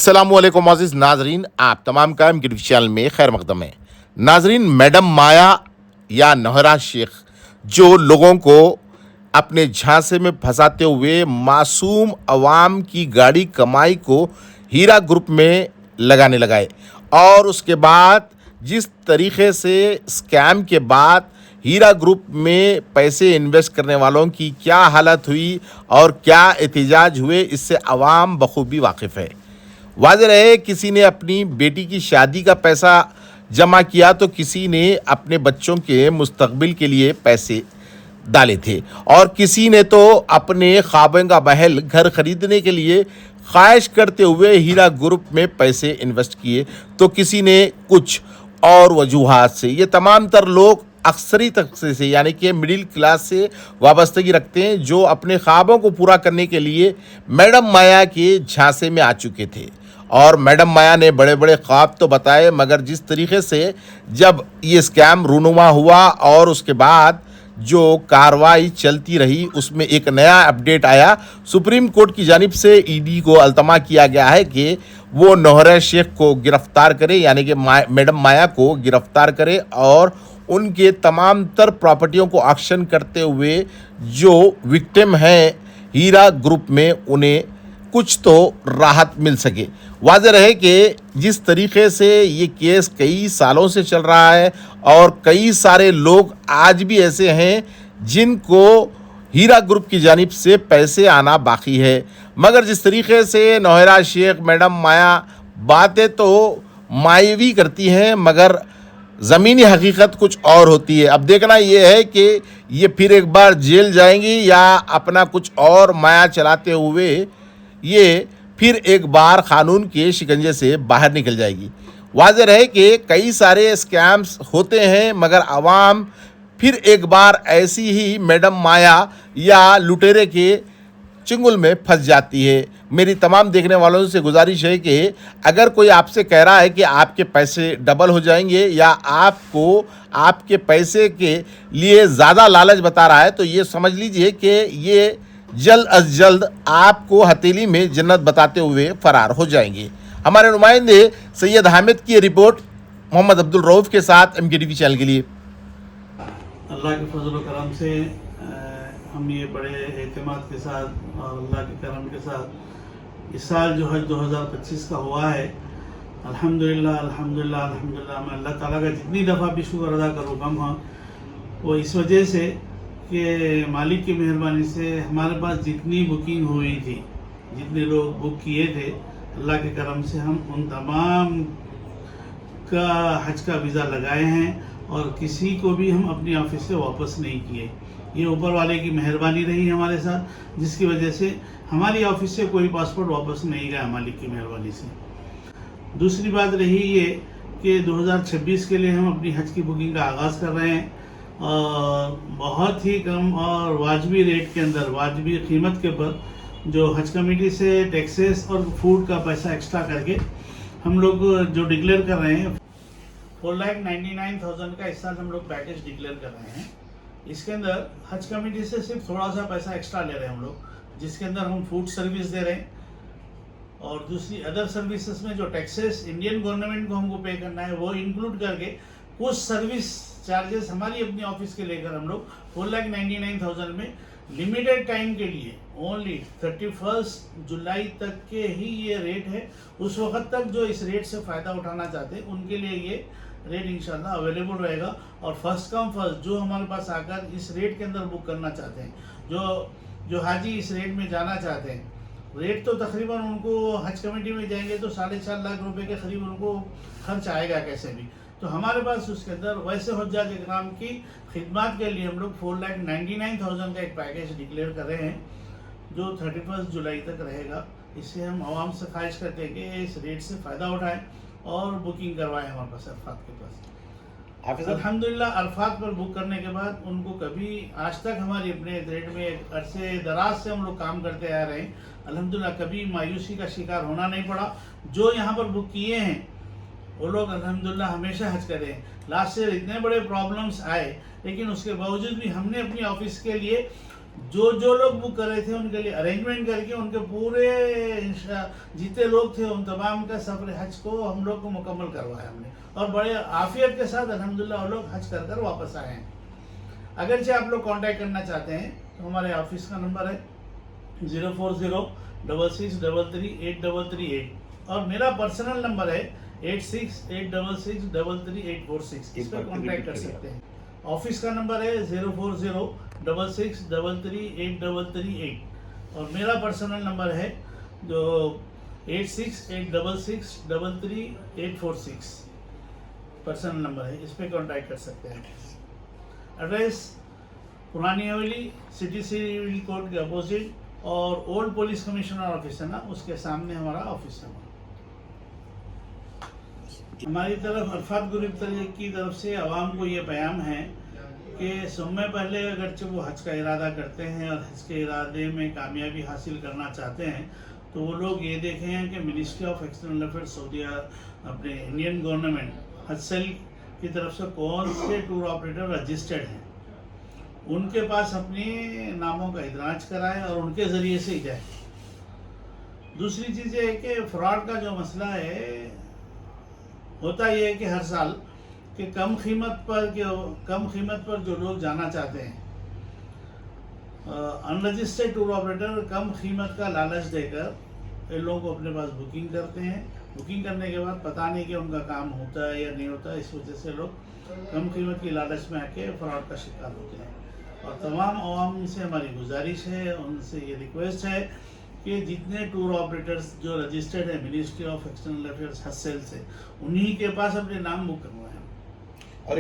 अस्सलामुअलैकुम अज़ीज़ नाजरीन, आप तमाम का एम चैनल में खैर मकदम है। नाजरीन, मैडम माया या नौहरा शेख जो लोगों को अपने झांसे में फंसाते हुए मासूम अवाम की गाड़ी कमाई को हीरा ग्रुप में लगाने लगाए और उसके बाद जिस तरीके से स्कैम के बाद हीरा ग्रुप में पैसे इन्वेस्ट करने वालों की क्या हालत हुई और क्या एहतजाज हुए, इससे अवाम बखूबी वाकिफ़ है। वाज़ेह है, किसी ने अपनी बेटी की शादी का पैसा जमा किया तो किसी ने अपने बच्चों के मुस्तकबिल के लिए पैसे डाले थे और किसी ने तो अपने ख्वाबों का महल घर खरीदने के लिए ख्वाहिश करते हुए हीरा ग्रुप में पैसे इन्वेस्ट किए, तो किसी ने कुछ और वजूहात से। ये तमाम तर लोग अक्सरी तबके से यानी कि मिडिल क्लास से वाबस्तगी रखते हैं, जो अपने ख्वाबों को पूरा करने के लिए मैडम माया के झांसे में आ चुके थे। और मैडम माया ने बड़े बड़े ख्वाब तो बताए, मगर जिस तरीके से जब ये स्कैम रूनुमा हुआ और उसके बाद जो कार्रवाई चलती रही, उसमें एक नया अपडेट आया। सुप्रीम कोर्ट की जानिब से ईडी को अल्तमा किया गया है कि वो नौहरा शेख को गिरफ्तार करे, यानी कि मैडम माया को गिरफ्तार करे और उनके तमाम तर प्रॉपर्टियों को ऑक्शन करते हुए जो विक्टिम हैं हीरा ग्रुप में, उन्हें कुछ तो राहत मिल सके। वाज़ेह रहे कि जिस तरीके से ये केस कई सालों से चल रहा है और कई सारे लोग आज भी ऐसे हैं जिनको हीरा ग्रुप की जानिब से पैसे आना बाकी है, मगर जिस तरीके से नौहरा शेख मैडम माया बातें तो मायावी करती हैं, मगर ज़मीनी हकीकत कुछ और होती है। अब देखना ये है कि ये फिर एक बार जेल जाएंगी या अपना कुछ और माया चलाते हुए ये फिर एक बार क़ानून के शिकंजे से बाहर निकल जाएगी। वाज़ेह रहे कि कई सारे स्कैम्स होते हैं, मगर आवाम फिर एक बार ऐसी ही मैडम माया या लुटेरे के चंगुल में फंस जाती है। मेरी तमाम देखने वालों से गुजारिश है कि अगर कोई आपसे कह रहा है कि आपके पैसे डबल हो जाएंगे या आपको आपके पैसे के लिए ज़्यादा लालच बता रहा है, तो ये समझ लीजिए कि ये जल्द अज जल्द आपको हथेली में जन्नत बताते हुए फ़रार हो जाएंगे। हमारे नुमाइंदे सैयद हामिद की रिपोर्ट मोहम्मद अब्दुल रऊफ़ के साथ MKTV चैनल के लिए। अल्लाह के फजल व करम से हम ये बड़े एतमाद के साथ और अल्लाह के करम के साथ इस साल जो हज 2025 का हुआ है, अल्हम्दुलिल्लाह अल्हम्दुलिल्लाह अल्हम्दुलिल्लाह। मैं अल्लाह ताला का जितनी दफ़ा भी शुक्र अदा करूँ कम हो, वो इस वजह से कि मालिक की मेहरबानी से हमारे पास जितनी बुकिंग हुई थी, जितने लोग बुक किए थे, अल्लाह के करम से हम उन तमाम का हज का वीज़ा लगाए हैं और किसी को भी हम अपनी ऑफिस से वापस नहीं किए। ये ऊपर वाले की मेहरबानी रही हमारे साथ, जिसकी वजह से हमारी ऑफिस से कोई पासपोर्ट वापस नहीं गया मालिक की मेहरबानी से। दूसरी बात रही ये कि 2026 के लिए हम अपनी हज की बुकिंग का आगाज़ कर रहे हैं और बहुत ही कम और वाजबी रेट के अंदर, वाजबी कीमत के ऊपर, जो हज कमेटी से टैक्सेस और फूड का पैसा एक्स्ट्रा करके हम लोग जो डिक्लेयर कर रहे हैं 4,99,000 का इस साल हम लोग पैकेज डिक्लेयर कर रहे हैं। इसके अंदर हज कमेटी से सिर्फ थोड़ा सा पैसा एक्स्ट्रा ले रहे हैं हम लोग, जिसके अंदर हम फूड सर्विस दे रहे हैं और दूसरी अदर सर्विसेज में जो टैक्सेस इंडियन गवर्नमेंट को हमको पे करना है वो इंक्लूड करके कुछ सर्विस चार्जेस हमारी अपनी ऑफिस के लेकर हम लोग 4,99,000 में लिमिटेड टाइम के लिए ओनली 31 जुलाई तक के ही ये रेट है। उस वक्त तक जो इस रेट से फ़ायदा उठाना चाहते हैं उनके लिए ये रेट इंशाल्लाह अवेलेबल रहेगा और फर्स्ट कम फर्स्ट जो हमारे पास आकर इस रेट के अंदर बुक करना चाहते हैं, जो हाजी इस रेट में जाना चाहते हैं, रेट तो तकरीबन उनको हज कमेटी में जाएंगे तो 4.5 लाख रुपए के करीब उनको खर्च आएगा कैसे भी। तो हमारे पास उसके अंदर वैसे हज्जाज इकराम की खिदमत के लिए हम लोग 4,99,000 का एक पैकेज डिक्लेयर कर रहे हैं जो 31 जुलाई तक रहेगा। इससे हम आवाम से ख्वाहिश करते हैं कि इस रेट से फ़ायदा उठाएं और बुकिंग करवाएं हमारे पास अरफात के पास। अल्हम्दुलिल्लाह अरफात पर बुक करने के बाद उनको कभी आज तक हमारी अपने रेट में अरसे दराज से हम लोग काम करते आ रहे हैं, अल्हम्दुलिल्लाह कभी मायूसी का शिकार होना नहीं पड़ा। जो यहाँ पर बुक किए हैं वो लोग अल्हम्दुलिल्लाह हमेशा हज करें। लास्ट ईयर इतने बड़े प्रॉब्लम्स आए, लेकिन उसके बावजूद भी हमने अपनी ऑफिस के लिए जो जो लोग बुक कर रहे थे उनके लिए अरेंजमेंट करके उनके पूरे जितने लोग थे उन तमाम का सफर हज को हम लोग को मुकम्मल करवाया हमने, और बड़े आफियत के साथ अल्हम्दुलिल्लाह वो लोग हज कर कर वापस आए हैं। अगरचे आप लोग कांटेक्ट करना चाहते हैं तो हमारे ऑफिस का नंबर है 04066333838 और मेरा पर्सनल नंबर है 8686633846। इस पर कांटेक्ट कर सकते हैं। ऑफिस का नंबर है 04066633838 और मेरा पर्सनल नंबर है जो 8686633846 पर्सनल नंबर है, इस पर कांटेक्ट कर सकते हैं। एड्रेस पुरानी हवेली सिटी सिविल कोर्ट के अपोजिट और ओल्ड पुलिस कमिश्नर ऑफिस है ना, उसके सामने हमारा ऑफिस है। हमारी तरफ अरफात ग्रुप की तरफ से आवाम को ये पैगाम है कि समय पहले अगरचे वो हज का इरादा करते हैं और हज के इरादे में कामयाबी हासिल करना चाहते हैं तो वो लोग ये देखें कि मिनिस्ट्री ऑफ एक्सटर्नल अफेयर्स सऊदीया अपने इंडियन गवर्नमेंट हज सेल की तरफ से कौन से टूर ऑपरेटर रजिस्टर्ड हैं, उनके पास अपने नामों का इदराज कराएं और उनके ज़रिए से ही जाए। दूसरी चीज़ ये है कि फ्रॉड का जो मसला है होता ये है कि हर साल कि कम कीमत पर जो लोग जाना चाहते हैं अनरजिस्टर्ड टूर ऑपरेटर कम कीमत का लालच देकर इन लोगों को अपने पास बुकिंग करते हैं। बुकिंग करने के बाद पता नहीं कि उनका काम होता है या नहीं होता, इस वजह से लोग कम कीमत की लालच में आके फ्रॉड का शिकार होते हैं। और तमाम आवाम से हमारी गुजारिश है, उनसे ये रिक्वेस्ट है कि जितने टूर ऑपरेटर्स जो रजिस्टर्ड है मिनिस्ट्री ऑफ एक्सटर्नल अफेयर्स हज सेल से, उन्हीं के पास अपने नाम बुक करवाएं। और